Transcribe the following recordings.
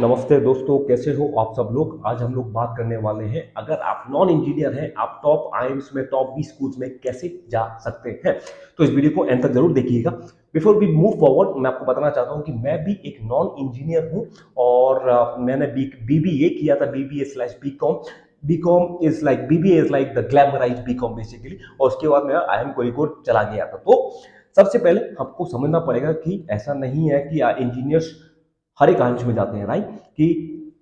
नमस्ते दोस्तों, कैसे हो आप सब लोग। आज हम लोग बात करने वाले हैं, अगर आप नॉन इंजीनियर हैं, आप टॉप आईआईएम्स में टॉप 20 स्कूल्स में कैसे जा सकते हैं। तो इस वीडियो को एंड तक जरूर देखिएगा। बिफोर वी मूव फॉरवर्ड, मैं आपको बताना चाहता हूं कि मैं भी एक नॉन इंजीनियर हूं और मैंने बीबीए किया था, BBA slash BCom. BCom is like BBA is like the glamorise BCom basically. और उसके बाद मैं आईएम कोरिकोड चला गया था। तो सबसे पहले आपको समझना पड़ेगा कि ऐसा नहीं है कि इंजीनियर्स हर एक आइम्स में जाते हैं, राइट, कि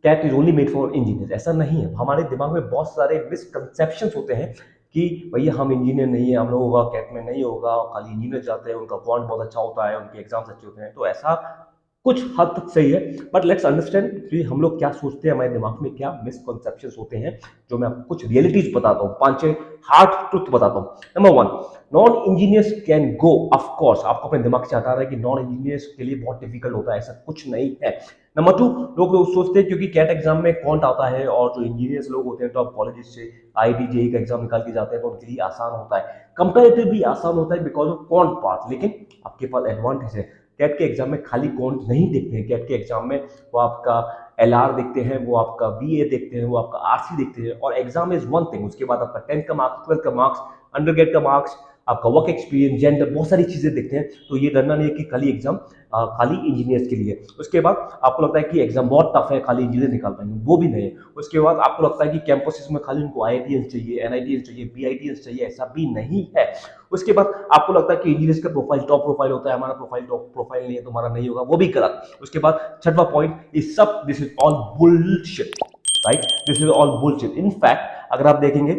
CAT is only made for engineer. ऐसा नहीं है। हमारे दिमाग में बहुत सारे मिसकंसेप्शन होते हैं कि भैया हम इंजीनियर नहीं है, हम लोगों का कैट में नहीं होगा, खाली इंजीनियर जाते हैं, उनका क्वांट बहुत अच्छा होता है, उनके एग्जाम्स अच्छे होते हैं। तो ऐसा कुछ हद तक सही है, बट लेट्स अंडरस्टैंड कि हम लोग क्या सोचते हैं, हमारे दिमाग में क्या मिसकंसेप्शन होते हैं। जो मैं आपको कुछ रियलिटीज बताता हूँ, 5-6 हार्ड ट्रुथ बताता हूँ। Number 1, non engineers can go. Of course आपको अपने दिमाग से हटा रहा है कि नॉन इंजीनियर्स के लिए बहुत डिफिकल्ट होता है, ऐसा कुछ नहीं है। नंबर 2, लोग सोचते हैं क्योंकि कैट एग्जाम में कौन आता है और जो इंजीनियर्स लोग होते हैं टॉप कॉलेजेस से आईआईटी जेईई का एग्जाम निकाल के जाते हैं, तो उनके लिए आसान होता है, कंपैरेटिवली आसान होता है बिकॉज ऑफ कौन पाथ। लेकिन आपके पास एडवांटेज है। कैट के एग्जाम में खाली कौन नहीं देखते हैं। कैट के एग्जाम में वो आपका एलआर देखते हैं, वो आपका वीए देखते हैं, वो आपका आरसी देखते हैं। और एग्जाम इज वन थिंग, उसके बाद आपका 10th का मार्क्स, 12th का मार्क्स, अंडरग्रेड का मार्क्स, आपका वर्क एक्सपीरियंस, जेंडर, बहुत सारी चीजें देखते हैं। तो ये डरना नहीं है कि खाली एग्जाम खाली इंजीनियर्स के लिए। उसके बाद आपको लगता है कि एग्जाम बहुत टफ है, खाली इंजीनियर निकाल पाएंगे, वो भी नहीं है। उसके बाद आपको लगता है कि कैंपसेस में खाली उनको आईआईटीएंस चाहिए, एनआईटीएंस चाहिए, बीआईटीएंस चाहिए, ऐसा भी नहीं है। उसके बाद आपको लगता है कि इंजीनियर्स का प्रोफाइल टॉप प्रोफाइल होता है, हमारा प्रोफाइल टॉप प्रोफाइल नहीं है, तुम्हारा नहीं होगा, वो भी गलत। उसके बाद छठवां पॉइंट, इस सब this is all bullshit, right, this is all bullshit. In fact अगर आप देखेंगे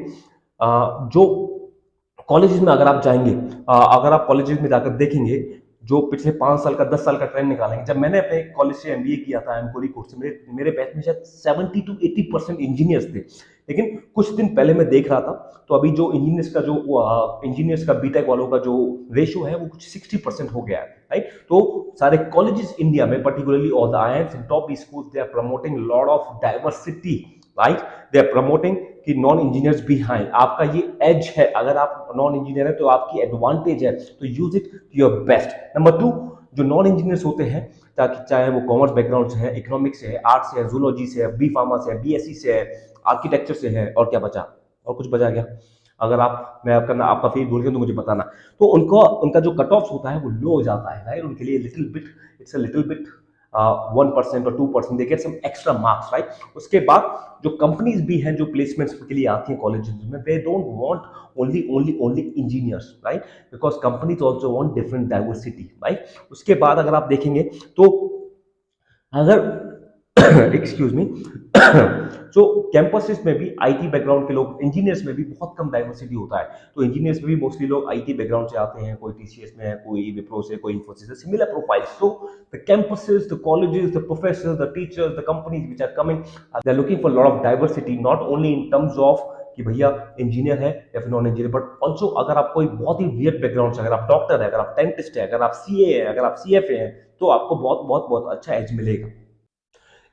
जो कॉलेजेस में अगर आप जाएंगे, अगर आप कॉलेजेस में जाकर देखेंगे, जो पिछले 5 साल का 10 साल का ट्रेंड निकालेंगे। जब मैंने अपने कॉलेज से एमबीए किया था, एमकोरी कोर्स से, मेरे बैच में शायद 70 to 80% इंजीनियर्स थे। लेकिन कुछ दिन पहले मैं देख रहा था, तो अभी जो इंजीनियर्स का बीटेक वालों का जो रेशियो है वो कुछ 60% हो गया है, राइट। तो सारे कॉलेजेस इंडिया में, particularly all the IIMs and top schools, they are promoting lot of diversity, right. They are promoting कि नॉन इंजीनियर्स भी हैं। आपका ये एज है, अगर आप नॉन इंजीनियर है तो आपकी एडवांटेज है, तो use it to your best. Number 2, जो नॉन इंजीनियर्स होते हैं, ताकि चाहे वो कॉमर्स बैकग्राउंड से है, इकोनॉमिक्स से है, आर्ट्स से है, जूलॉजी से है, बी फार्मा से है, बीएससी से है, आर्किटेक्चर से है, और क्या बचा, और कुछ बचा क्या? अगर मैं आपका फील्ड भूल गया तो मुझे बताना। तो उनका जो कट ऑफ होता है वो लो हो जाता है, राइट। उनके लिए little bit, it's a little bit 1% और 2%, they get some extra marks, right. उसके बाद जो कंपनीज भी हैं जो प्लेसमेंट्स के लिए आती हैं कॉलेजेस में, they don't want only engineers, right, because companies also want different diversity, right. उसके बाद अगर आप देखेंगे तो अगर एक्सक्यूज मी सो कैंपसेस में भी आईटी बैकग्राउंड के लोग, इंजीनियर्स में भी बहुत कम डाइवर्सिटी होता है। तो इंजीनियर्स में भी मोस्टली लोग आईटी बैकग्राउंड से आते हैं, कोई टीसीएस में है, कोई विप्रो से, कोई इन्फोसिस से, similar profile. So the campuses, the colleges, the professors, the teachers, the companies which are coming, they are looking for lot of diversity, not only in terms of कि भैया इंजीनियर है या फिर नॉन इंजीनियर, बट ऑल्सो अगर आप कोई बहुत ही weird background से, अगर आप डॉक्टर है, अगर आप डेंटिस्ट है, अगर आप सीए है, अगर आप सीएफए है, तो आपको बहुत बहुत बहुत अच्छा एज मिलेगा।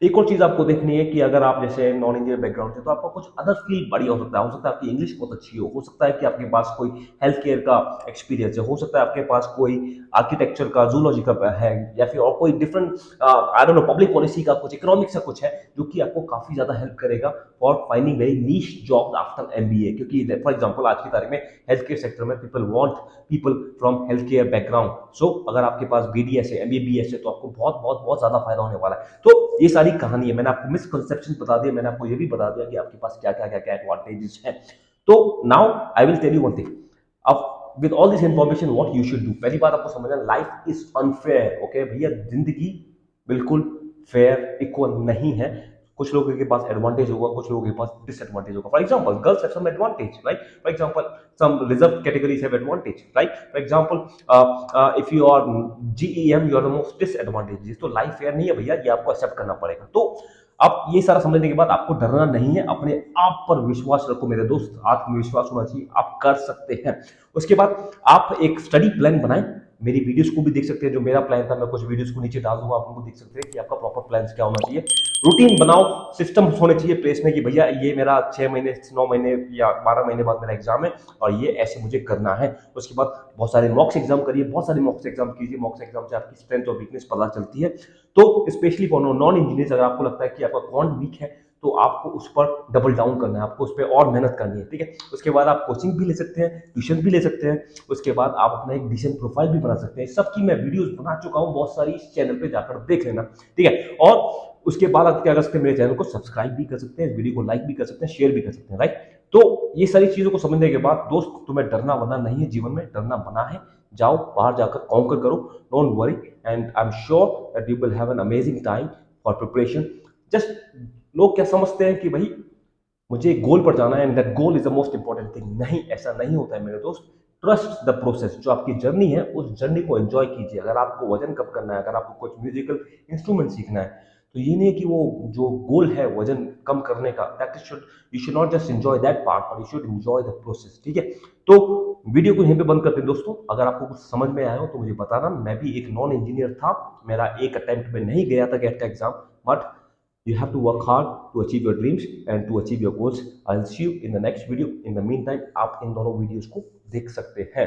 एक और चीज आपको देखनी है कि अगर आप जैसे नॉन इंजीनियर बैकग्राउंड से, तो आपका कुछ अदर फील्ड बढ़िया हो सकता है आपकी इंग्लिश बहुत अच्छी हो सकता है कि आपके पास कोई हेल्थ केयर का एक्सपीरियंस है, हो सकता है आपके पास कोई आर्किटेक्चर का, जूलॉजी का है, या फिर और कोई different I don't know, public policy का कुछ, इकोनॉमिक्स का कुछ है, जो कि आपको काफी ज्यादा हेल्प करेगा for finding very niche job after MBA. क्योंकि फॉर एग्जांपल आज की तारीख में हेल्थ केयर सेक्टर में people want people from health care background. So अगर आपके पास बीडीएस है, एमबीबीएस है, तो आपको बहुत बहुत बहुत ज्यादा फायदा होने वाला है। तो ये सारी कहानी है, मैंने आपको मिसकंसेप्शन बता दिया, मैंने आपको ये भी बता दिया कि आपके पास क्या क्या क्या क्या एडवांटेजेस हैं। तो now I will tell you one thing. अब with all this information what you should do, पहली बात आपको समझना, लाइफ इज अनफेयर, ओके भैया, जिंदगी बिल्कुल फेयर इक्वल नहीं है। कुछ लोगों के पास एडवांटेज होगा, कुछ लोगों के पास डिसएडवांटेज होगा। For example, girls have some advantage, right. For example, some reserved categories have advantage, right? For example, if you are GEM, you are the most disadvantaged। तो लाइफ फेयर नहीं है भैया, ये आपको एक्सेप्ट करना पड़ेगा। तो अब ये सारा समझने के बाद आपको डरना नहीं है, अपने आप पर विश्वास रखो मेरे दोस्त, आत्मविश्वास होना चाहिए, आप कर सकते हैं। उसके बाद आप एक स्टडी प्लान बनाएं, मेरी वीडियोस को भी देख सकते हैं, जो मेरा प्लान था, मैं कुछ वीडियोस को नीचे डाल दूंगा, आप उनको देख सकते हैं कि आपका प्रॉपर प्लान क्या होना चाहिए। रूटीन बनाओ, सिस्टम होने चाहिए प्लेस में कि भैया ये मेरा 6 महीने 9 महीने या 12 महीने बाद मेरा एग्जाम है और ये ऐसे मुझे करना है। उसके बाद बहुत सारे मॉक्स एग्जाम करिए, बहुत सारे मॉक्स एग्जाम कीजिए, मॉक्स एग्जाम से आपकी स्ट्रेंथ और वीकनेस पता चलती है। तो स्पेशली फॉर नॉन इंजीनियर्स, अगर आपको लगता है कि आपका कौन वीक है तो आपको उस पर डबल डाउन करना है, आपको उस पर और मेहनत करनी है, ठीक है। उसके बाद आप कोचिंग भी ले सकते हैं, ट्यूशन भी ले सकते हैं, उसके बाद आप अपना एक डिसेंट प्रोफाइल भी बना सकते हैं। सबकी मैं वीडियोस बना चुका हूँ बहुत सारी, इस चैनल पे जाकर देख लेना, ठीक है। और उसके बाद आप क्या कर सकते हैं, मेरे चैनल को सब्सक्राइब भी कर सकते हैं, इस वीडियो को लाइक भी कर सकते हैं, शेयर भी कर सकते हैं, राइट। तो ये सारी चीजों को समझने के बाद दोस्त, तुम्हें डरना वरना नहीं है, जीवन में डरना बना है। जाओ बाहर जाकर कॉन्कर करो, don't worry, and I am sure that you will have an amazing time for preparation. Just लोग क्या समझते हैं कि भाई मुझे एक गोल पर जाना है and that goal is the most important thing. नहीं, ऐसा नहीं होता है मेरे दोस्त। ट्रस्ट द प्रोसेस, जो आपकी जर्नी है उस जर्नी को एंजॉय कीजिए। अगर आपको वजन कम करना है, अगर आपको कुछ म्यूजिकल इंस्ट्रूमेंट सीखना है, तो ये नहीं है कि वो जो गोल है वजन कम करने का, that should, you should not just enjoy that part, but you should enjoy the process, ठीक है। तो वीडियो को यहीं पे बंद करते हैं दोस्तों। अगर आपको कुछ समझ में आया हो तो मुझे बताना। मैं भी एक नॉन इंजीनियर था, मेरा एक अटेम्प्ट में नहीं गया था गेट का exam, but you have to work hard to achieve your dreams and to achieve your goals. I'll see you in the next video. In the meantime, आप इन दोनों वीडियोस को देख सकते हैं।